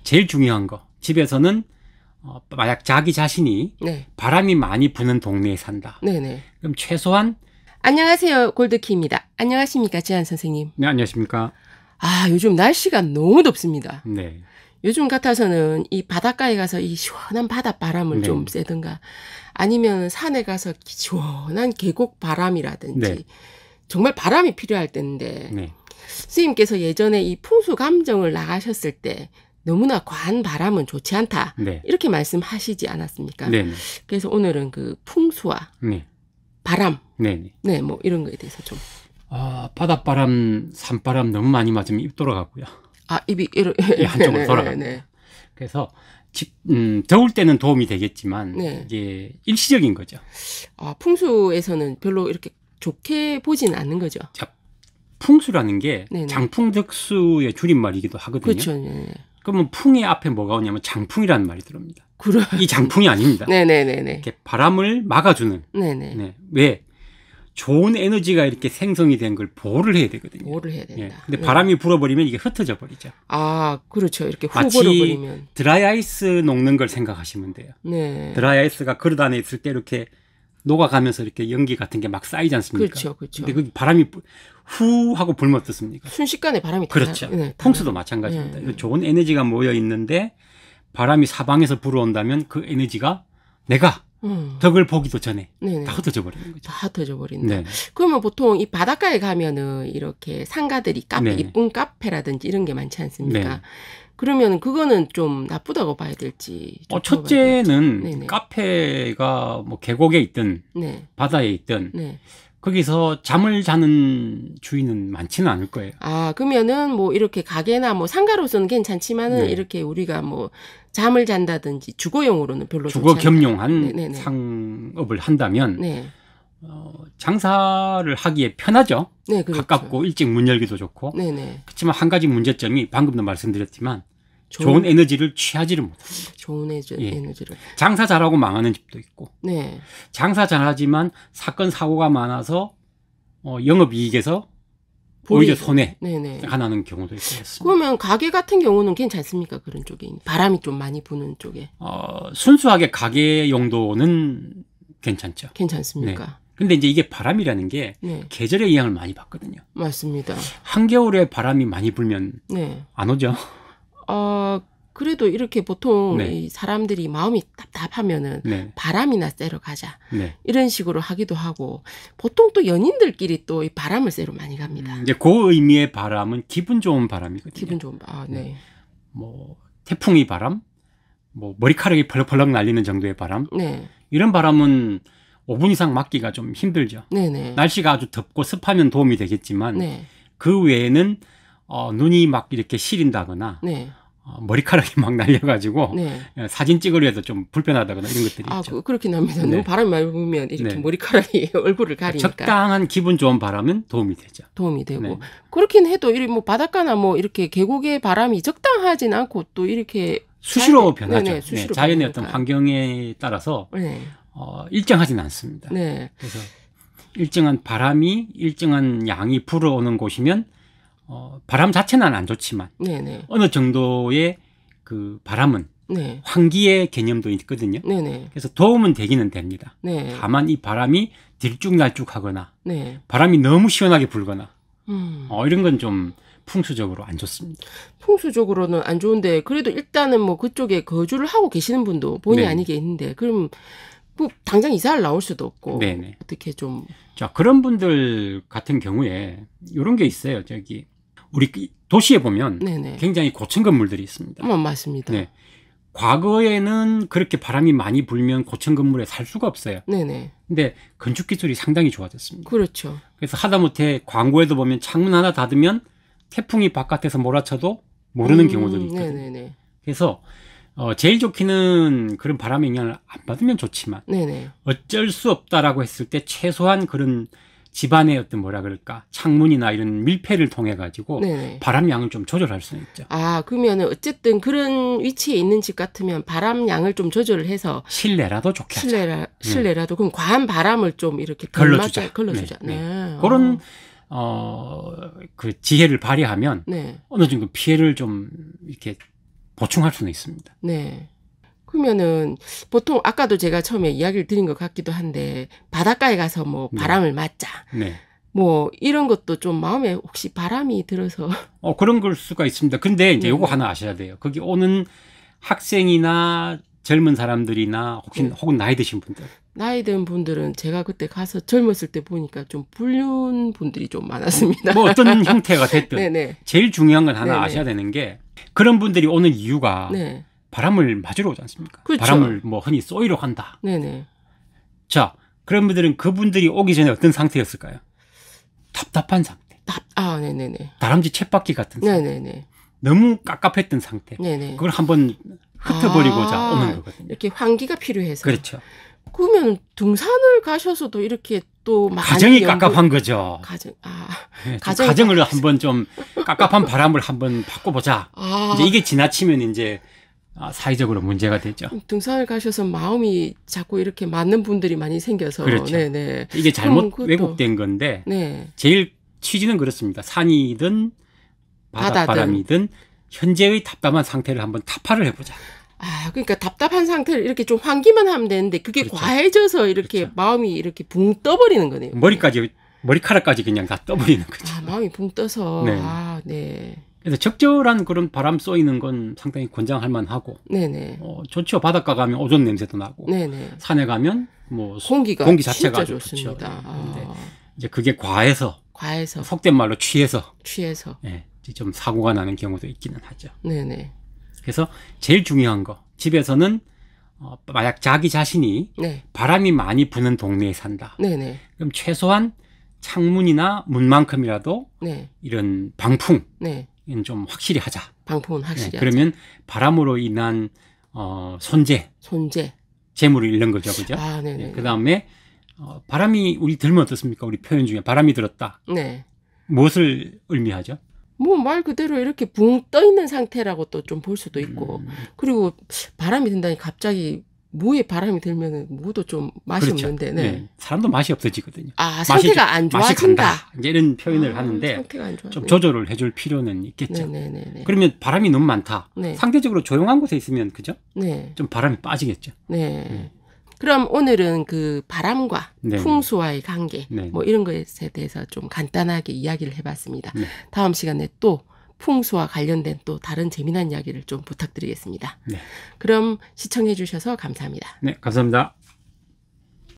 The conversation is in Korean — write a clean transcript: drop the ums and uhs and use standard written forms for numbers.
제일 중요한 거, 집에서는 만약 자기 자신이 네. 바람이 많이 부는 동네에 산다. 네네. 그럼 최소한 안녕하세요. 골드키입니다. 안녕하십니까, 지한 선생님. 네, 안녕하십니까? 요즘 날씨가 너무 덥습니다. 네. 요즘 같아서는 이 바닷가에 가서 이 시원한 바닷바람을 네. 좀 쐬든가 아니면 산에 가서 시원한 계곡 바람이라든지 네. 정말 바람이 필요할 때인데 네. 선생님께서 예전에 이 풍수 감정을 나가셨을 때 너무나 과한 바람은 좋지 않다. 네. 이렇게 말씀하시지 않았습니까? 네. 네. 그래서 오늘은 그 풍수와 네. 바람, 네. 네, 뭐 이런 거에 대해서 좀. 바닷바람, 산바람 너무 많이 맞으면 입 돌아가고요. 입이 이런 예, 한쪽으로 돌아갑니다. 네. 그래서 더울 때는 도움이 되겠지만 네. 이게 일시적인 거죠. 풍수에서는 별로 이렇게 좋게 보지는 않는 거죠. 자, 풍수라는 게 네네. 장풍덕수의 줄임말이기도 하거든요. 그렇죠. 네. 그러면 풍의 앞에 뭐가 오냐면 장풍이라는 말이 들어옵니다. 그래. 이 장풍이 아닙니다. 네네네네. 이렇게 바람을 막아주는. 네네. 네. 왜? 좋은 에너지가 이렇게 생성이 된 걸 보호를 해야 되거든요. 뭐를 해야 된다. 예. 근데 바람이 불어버리면 이게 흩어져 버리죠. 그렇죠. 이렇게 후 마치 불어버리면. 드라이아이스 녹는 걸 생각하시면 돼요. 네. 드라이아이스가 그릇 안에 있을 때 이렇게 녹아가면서 이렇게 연기 같은 게 막 쌓이지 않습니까? 그렇죠. 그렇죠. 근데 그 바람이 후 하고 불면 어떻습니까? 순식간에 바람이 그렇죠. 네, 풍수도 마찬가지입니다. 네. 좋은 에너지가 모여 있는데 바람이 사방에서 불어온다면 그 에너지가 내가 덕을 보기도 전에 네네. 다 흩어져 버리는 거죠. 다 흩어져 버린다. 네. 그러면 보통 이 바닷가에 가면은 이렇게 상가들이 카페, 네. 이쁜 카페라든지 이런 게 많지 않습니까? 네. 그러면 그거는 좀 나쁘다고 봐야 될지. 좋다고 봐야 될지. 첫째는 네네. 카페가 뭐 계곡에 있든 네. 바다에 있든 네. 거기서 잠을 자는 주인은 많지는 않을 거예요. 그러면은 뭐 이렇게 가게나 뭐 상가로서는 괜찮지만은 네. 이렇게 우리가 뭐 잠을 잔다든지 주거용으로는 별로 주거 좋지 않다. 겸용한 네네네. 상업을 한다면 네. 장사를 하기에 편하죠. 네, 그렇죠. 가깝고 일찍 문 열기도 좋고. 네네. 그렇지만 한 가지 문제점이 방금도 말씀드렸지만 좋은 에너지를 취하지를 못합니다. 좋은 에너지를. 장사 잘하고 망하는 집도 있고, 네. 장사 잘하지만 사건 사고가 많아서 영업이익에서 오히려 손해 네네. 가나는 경우도 있고 그렇습니다. 그러면 가게 같은 경우는 괜찮습니까? 그런 쪽에 바람이 좀 많이 부는 쪽에 순수하게 가게 용도는 괜찮죠. 괜찮습니까? 네. 근데 이제 이게 바람이라는 게 네. 계절의 영향을 많이 받거든요. 맞습니다. 한겨울에 바람이 많이 불면 네. 안 오죠. 그래도 이렇게 보통 네. 이 사람들이 마음이 답답하면은 네. 바람이나 쐬러 가자. 네. 이런 식으로 하기도 하고 보통 또 연인들끼리 또 이 바람을 쐬러 많이 갑니다. 이제 그 의미의 바람은 기분 좋은 바람이거든요. 기분 좋은 네. 뭐 태풍이 바람, 뭐 머리카락이 펄럭펄럭 날리는 정도의 바람. 네. 이런 바람은 5분 이상 맞기가 좀 힘들죠. 네네. 날씨가 아주 덥고 습하면 도움이 되겠지만 네. 그 외에는 눈이 막 이렇게 시린다거나 네. 머리카락이 막 날려가지고 네. 사진 찍으려 해도 좀 불편하다거나 이런 것들이 있죠. 그렇긴 합니다. 네. 너무 바람이 많이 불면 이렇게 네. 머리카락이 얼굴을 가리니까. 적당한 기분 좋은 바람은 도움이 되죠. 도움이 되고. 네. 그렇긴 해도 이렇게 뭐 바닷가나 뭐 이렇게 계곡의 바람이 적당하진 않고 또 이렇게 수시로 변하죠. 네네, 수시로 자연의 변하니까. 어떤 환경에 따라서 네. 일정하진 않습니다. 네. 그래서 일정한 바람이 일정한 양이 불어오는 곳이면 바람 자체는 안 좋지만 네네. 어느 정도의 그 바람은 네. 환기의 개념도 있거든요. 네네. 그래서 도움은 되기는 됩니다. 네. 다만 이 바람이 들쭉날쭉하거나 네. 바람이 너무 시원하게 불거나 이런 건 좀 풍수적으로 안 좋습니다. 풍수적으로는 안 좋은데 그래도 일단은 뭐 그쪽에 거주를 하고 계시는 분도 본의 네. 아니게 있는데 그럼 뭐 당장 이사를 나올 수도 없고 네네. 어떻게 좀 자, 그런 분들 같은 경우에 이런 게 있어요. 우리 도시에 보면 네네. 굉장히 고층 건물들이 있습니다. 맞습니다. 네. 과거에는 그렇게 바람이 많이 불면 고층 건물에 살 수가 없어요. 네네. 근데 건축 기술이 상당히 좋아졌습니다. 그렇죠. 그래서 하다못해 광고에도 보면 창문 하나 닫으면 태풍이 바깥에서 몰아쳐도 모르는 경우들이 있거든요. 네네네. 그래서 제일 좋기는 그런 바람의 영향을 안 받으면 좋지만 네네. 어쩔 수 없다라고 했을 때 최소한 그런 집안의 어떤 뭐라 그럴까 창문이나 이런 밀폐를 통해 가지고 네네. 바람 양을 좀 조절할 수는 있죠. 그러면은 어쨌든 그런 위치에 있는 집 같으면 바람 양을 좀 조절을 해서 실내라도 좋게 하자. 실내라도 그럼 과한 바람을 좀 이렇게 걸러주자. 걸러주자. 네. 그런 그 지혜를 발휘하면 네. 어느 정도 피해를 좀 이렇게 보충할 수는 있습니다. 네. 그러면은 보통 아까도 제가 처음에 이야기를 드린 것 같기도 한데 바닷가에 가서 뭐 바람을 맞자. 네. 뭐 이런 것도 좀 마음에 혹시 바람이 들어서 그런 걸 수가 있습니다. 근데 이제 요거 하나 아셔야 돼요. 거기 오는 학생이나 젊은 사람들이나 혹은 나이 드신 분들. 나이 든 분들은 제가 그때 가서 젊었을 때 보니까 좀 불륜 분들이 좀 많았습니다. 뭐 어떤 형태가 됐든 네네. 제일 중요한 건 하나 네네. 아셔야 되는 게 그런 분들이 오는 이유가 네. 바람을 맞으러 오지 않습니까? 그렇죠. 바람을 뭐 흔히 쏘이러 간다. 네네. 자, 그런 분들은 그분들이 오기 전에 어떤 상태였을까요? 답답한 상태. 네네네. 다람쥐 쳇바퀴 같은 상태. 네네네. 너무 깝깝했던 상태. 네네. 그걸 한번 흩어버리고자 오는 거거든요. 이렇게 환기가 필요해서. 그렇죠. 그러면 등산을 가셔서도 이렇게 또 많이 가정이 깝깝한 거죠. 네, 가정을 한번 좀 깝깝한 바람을 한번 바꿔보자. 이제 이게 지나치면 이제 사회적으로 문제가 되죠. 등산을 가셔서 마음이 자꾸 이렇게 맞는 분들이 많이 생겨서. 그렇죠. 네네. 이게 잘못 왜곡된 건데 네. 제일 취지는 그렇습니다. 산이든 바닷바람이든 현재의 답답한 상태를 한번 타파를 해보자. 그러니까 답답한 상태를 이렇게 좀 환기만 하면 되는데 그게 그렇죠. 과해져서 이렇게 그렇죠. 마음이 이렇게 붕 떠버리는 거네요. 머리카락까지 그냥 다 떠버리는 거죠. 마음이 붕 떠서. 네. 네. 그래서 적절한 그런 바람 쏘이는 건 상당히 권장할 만하고. 네네. 좋죠. 바닷가 가면 오존 냄새도 나고. 네네. 산에 가면 뭐 공기 자체가 진짜 좋습니다. 근데 이제 그게 과해서 속된 말로 취해서. 예, 좀 사고가 나는 경우도 있기는 하죠. 네네. 그래서 제일 중요한 거 집에서는 만약 자기 자신이 네. 바람이 많이 부는 동네에 산다. 네네. 그럼 최소한 창문이나 문만큼이라도 네. 이런 방풍은 네. 좀 확실히 하자. 방풍은 확실히 하자. 그러면 바람으로 인한 손재, 재물을 잃는 거죠, 그죠? 네네. 그 다음에 바람이 우리 들면 어떻습니까? 우리 표현 중에 바람이 들었다. 네. 무엇을 의미하죠? 뭐 말 그대로 이렇게 붕 떠 있는 상태라고 또 좀 볼 수도 있고 그리고 바람이 든다니 갑자기 무에 바람이 들면은 무도 좀 맛이 그렇죠. 없는데 네. 사람도 맛이 없어지거든요. 상태가 안 좋아진다. 맛이 간다. 이제 이런 표현을 하는데 상태가 안 좋아. 좀 조절을 해줄 필요는 있겠죠. 네네네. 그러면 바람이 너무 많다. 네. 상대적으로 조용한 곳에 있으면 그죠? 네. 좀 바람이 빠지겠죠. 네. 그럼 오늘은 그 바람과 풍수와의 관계 뭐 이런 것에 대해서 좀 간단하게 이야기를 해봤습니다. 다음 시간에 또 풍수와 관련된 또 다른 재미난 이야기를 좀 부탁드리겠습니다. 그럼 시청해 주셔서 감사합니다. 네, 감사합니다.